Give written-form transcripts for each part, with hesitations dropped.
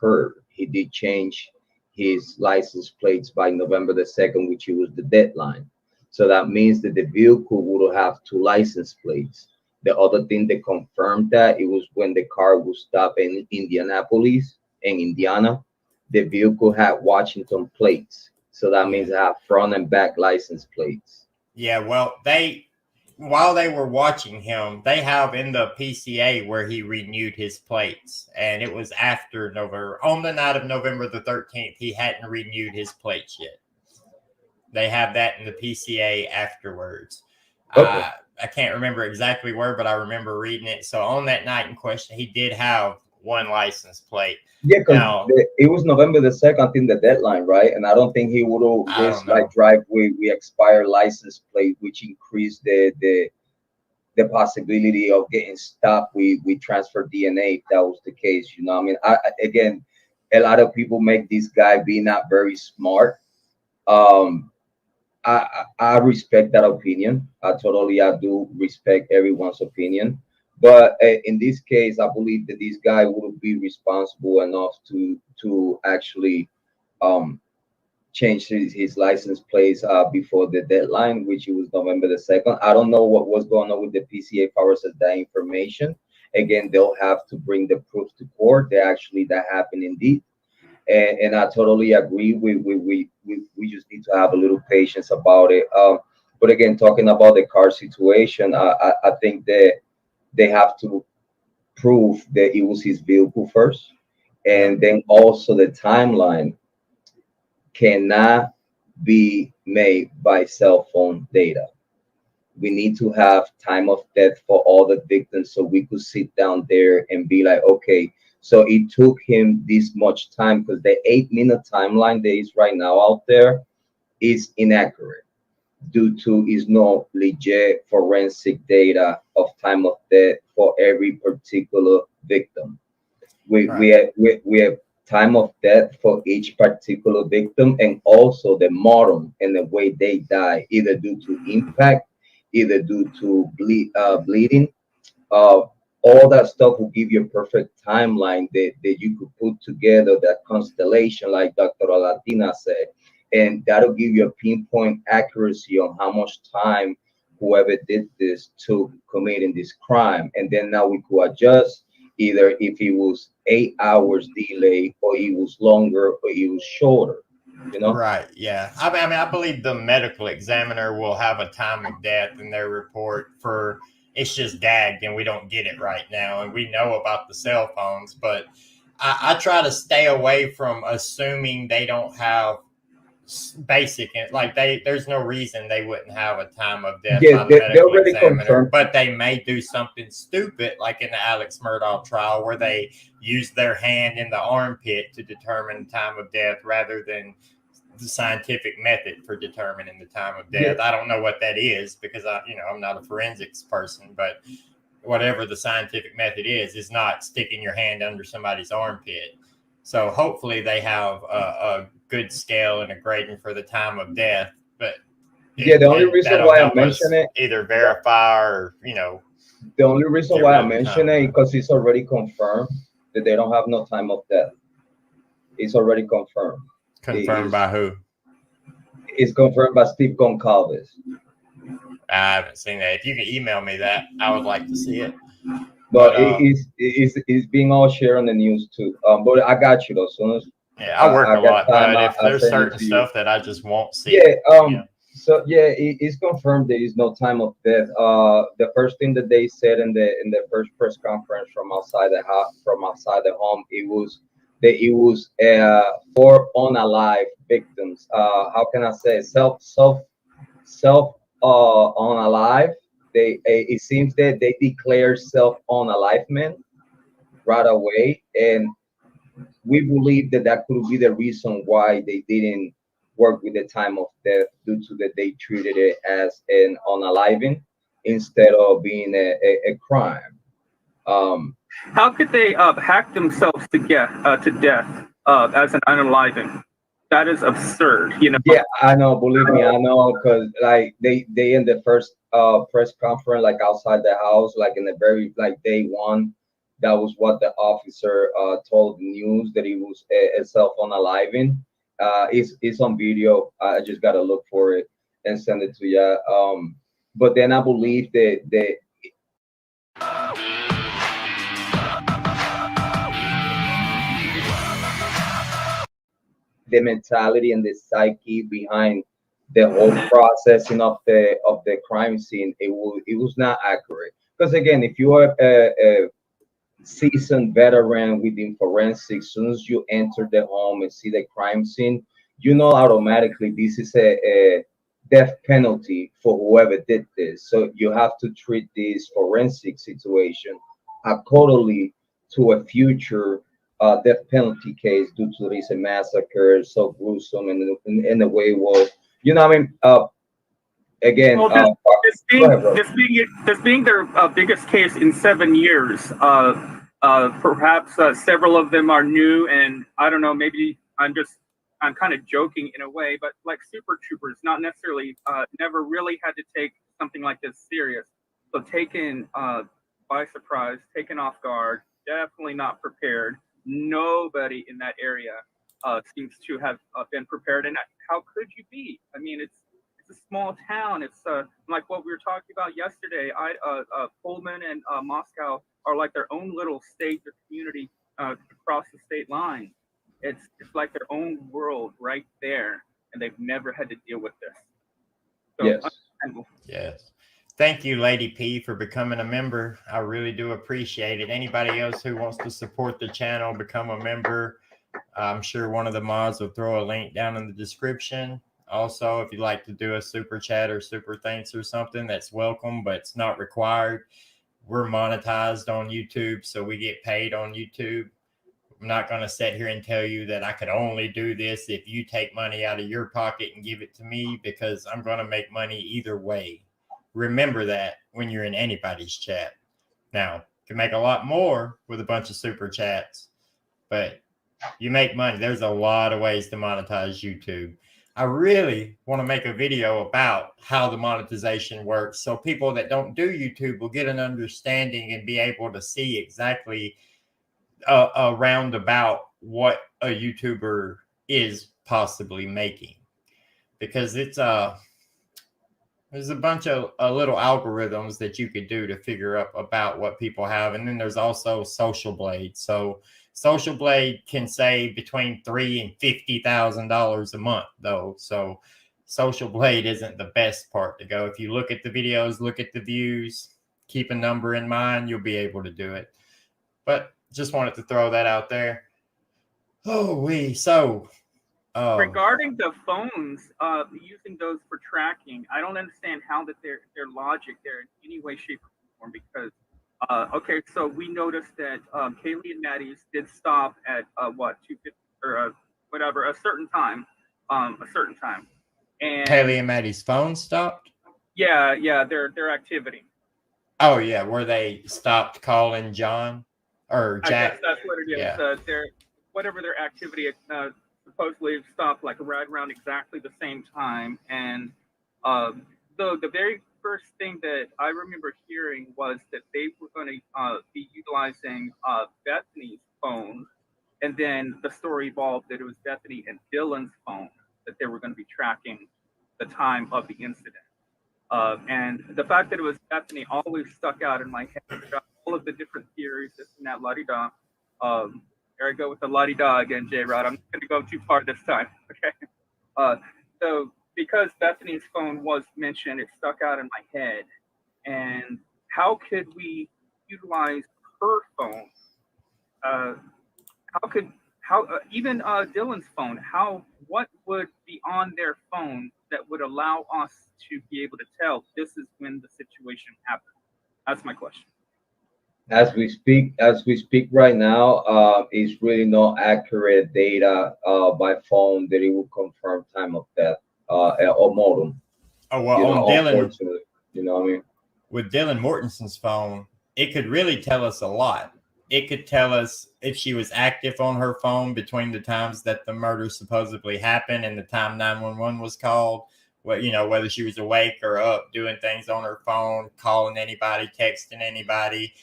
occurred. He did change his license plates by November the 2nd, which was the deadline. So that means that the vehicle would have two license plates. The other thing that confirmed that, it was when the car was stopped in Indianapolis, in Indiana, the vehicle had Washington plates. So that means it had front and back license plates. Yeah, well, while they were watching him, they have in the PCA where he renewed his plates, and it was after November. On the night of November the 13th, he hadn't renewed his plates yet. They have that in the PCA afterwards. Okay. I can't remember exactly where, but I remember reading it. So on that night in question, he did have one license plate. Yeah, because it was November the 2nd, I think the deadline, right? And I don't think he would have just like drive with expired license plate, which increased the possibility of getting stopped with transfer DNA if that was the case. You know, I mean, again, a lot of people make this guy be not very smart. I respect that opinion. I do respect everyone's opinion. But in this case, I believe that this guy would be responsible enough to actually change his license plates before the deadline, which was November the 2nd. I don't know what was going on with the PCA as far as that information. Again, they'll have to bring the proof to court that happened indeed. And I totally agree. We just need to have a little patience about it. But again, talking about the car situation, I think that they have to prove that it was his vehicle first, and then also the timeline cannot be made by cell phone data. We need to have time of death for all the victims so we could sit down there and be like, okay, so it took him this much time, because the 8-minute timeline that is right now out there is inaccurate due to is no legit forensic data of time of death for every particular victim. We have time of death for each particular victim, and also the model and the way they die, either due to impact, either due to bleeding. All that stuff will give you a perfect timeline that you could put together, that constellation, like Dr. Latina said, and that'll give you a pinpoint accuracy on how much time whoever did this took committing this crime. And then now we could adjust either if it was 8 hours delay, or it was longer, or it was shorter. You know? Right. Yeah. I mean, I believe the medical examiner will have a time of death in their report for. It's just gagged and we don't get it right now. And we know about the cell phones, but I try to stay away from assuming they don't have basic, like there's no reason they wouldn't have a time of death by the medical examiner, but they may do something stupid like in the Alex Murdaugh trial where they use their hand in the armpit to determine time of death rather than the scientific method for determining the time of death. I don't know what that is because I'm not a forensics person, but whatever the scientific method is not sticking your hand under somebody's armpit. So hopefully they have a good scale and a grading for the time of death. But the only reason why I mention it, either verify or the only reason why I mention it because it's already confirmed that they don't have no time of death. It's already confirmed. Confirmed by who? It's confirmed by Steve Goncalves. I haven't seen that. If you can email me that, I would like to see it. But it's being all shared on the news too. But I got you though. Soon as I work a lot, but if there's certain stuff that I just won't see. So it's confirmed there is no time of death. The first thing that they said in the first press conference from outside the home, it was that it was 4 unalive victims. How can I say self unalive? It seems that they declared self unalivement right away, and we believe that could be the reason why they didn't work with the time of death, due to that they treated it as an unaliving instead of being a crime. How could they hack themselves to death as an unaliving? That is absurd, Yeah, I know. Believe me, I know, because like they in the first press conference, like outside the house, like in the very day one, That was what the officer told the news, that he was a cell phone unaliving. It's on video. I just gotta look for it and send it to you. But then I believe that the mentality and the psyche behind the whole processing of the crime scene, it was not accurate. Because again, if you are a seasoned veteran within forensics, as soon as you enter the home and see the crime scene, you know automatically this is a death penalty for whoever did this. So you have to treat this forensic situation accordingly to a future death penalty case due to this massacre, so gruesome, and in the way it was. You know what I mean? Again, Well, go ahead, bro. this being their biggest case in 7 years, perhaps several of them are new, and I don't know, maybe I'm kind of joking in a way, but like Super Troopers, not necessarily, never really had to take something like this serious. So taken by surprise, taken off guard, definitely not prepared. Nobody in that area seems to have been prepared. And how could you be? I mean, it's a small town. It's like what we were talking about yesterday. Pullman and Moscow are like their own little state or community across the state line. It's like their own world right there, and they've never had to deal with this. So, Yes. Yes. Thank you, Lady P, for becoming a member. I really do appreciate it. Anybody else who wants to support the channel, become a member. I'm sure one of the mods will throw a link down in the description. Also, if you'd like to do a super chat or super thanks or something, that's welcome, but it's not required. We're monetized on YouTube, so we get paid on YouTube. I'm not going to sit here and tell you that I could only do this if you take money out of your pocket and give it to me, because I'm going to make money either way. Remember that when you're in anybody's chat. Now, you can make a lot more with a bunch of super chats, but you make money. There's a lot of ways to monetize YouTube. I really want to make a video about how the monetization works, so people that don't do YouTube will get an understanding and be able to see exactly around about what a YouTuber is possibly making, because it's there's a bunch of little algorithms that you could do to figure out about what people have. And then there's also Social Blade. So Social Blade can save between $3,000 and $50,000 a month, though. So Social Blade isn't the best part to go. If you look at the videos, look at the views, keep a number in mind, you'll be able to do it. But just wanted to throw that out there. Regarding the phones, using those for tracking, I don't understand how that their logic there in any way, shape, or form. Because okay, so we noticed that Kiely and Maddie's did stop at 2:50 or whatever, a certain time, and Kiely and Maddie's phone stopped. Yeah, their activity. Oh yeah, where they stopped calling John or Jack. I guess that's what it is. Yeah. Whatever their activity supposedly stopped like right around exactly the same time. And the very first thing that I remember hearing was that they were going to be utilizing Bethany's phone, and then the story evolved that it was Bethany and Dylan's phone that they were going to be tracking the time of the incident. And the fact that it was Bethany always stuck out in my head. All of the different theories, this and that, la-di-da. There I go with the la-di-da again, Jrod. I'm not going to go too far this time, okay? So because Bethany's phone was mentioned, it stuck out in my head. And how could we utilize her phone? Even Dylan's phone, what would be on their phone that would allow us to be able to tell this is when the situation happened? That's my question. As we speak right now, it's really no accurate data by phone that it will confirm time of death or modem. Oh well, on Dylan, you know what I mean? With Dylan Mortensen's phone, it could really tell us a lot. It could tell us if she was active on her phone between the times that the murder supposedly happened and the time 911 was called. Whether she was awake or up doing things on her phone, calling anybody, texting anybody.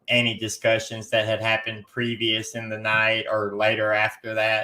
any discussions that had happened previous in the night or later after that.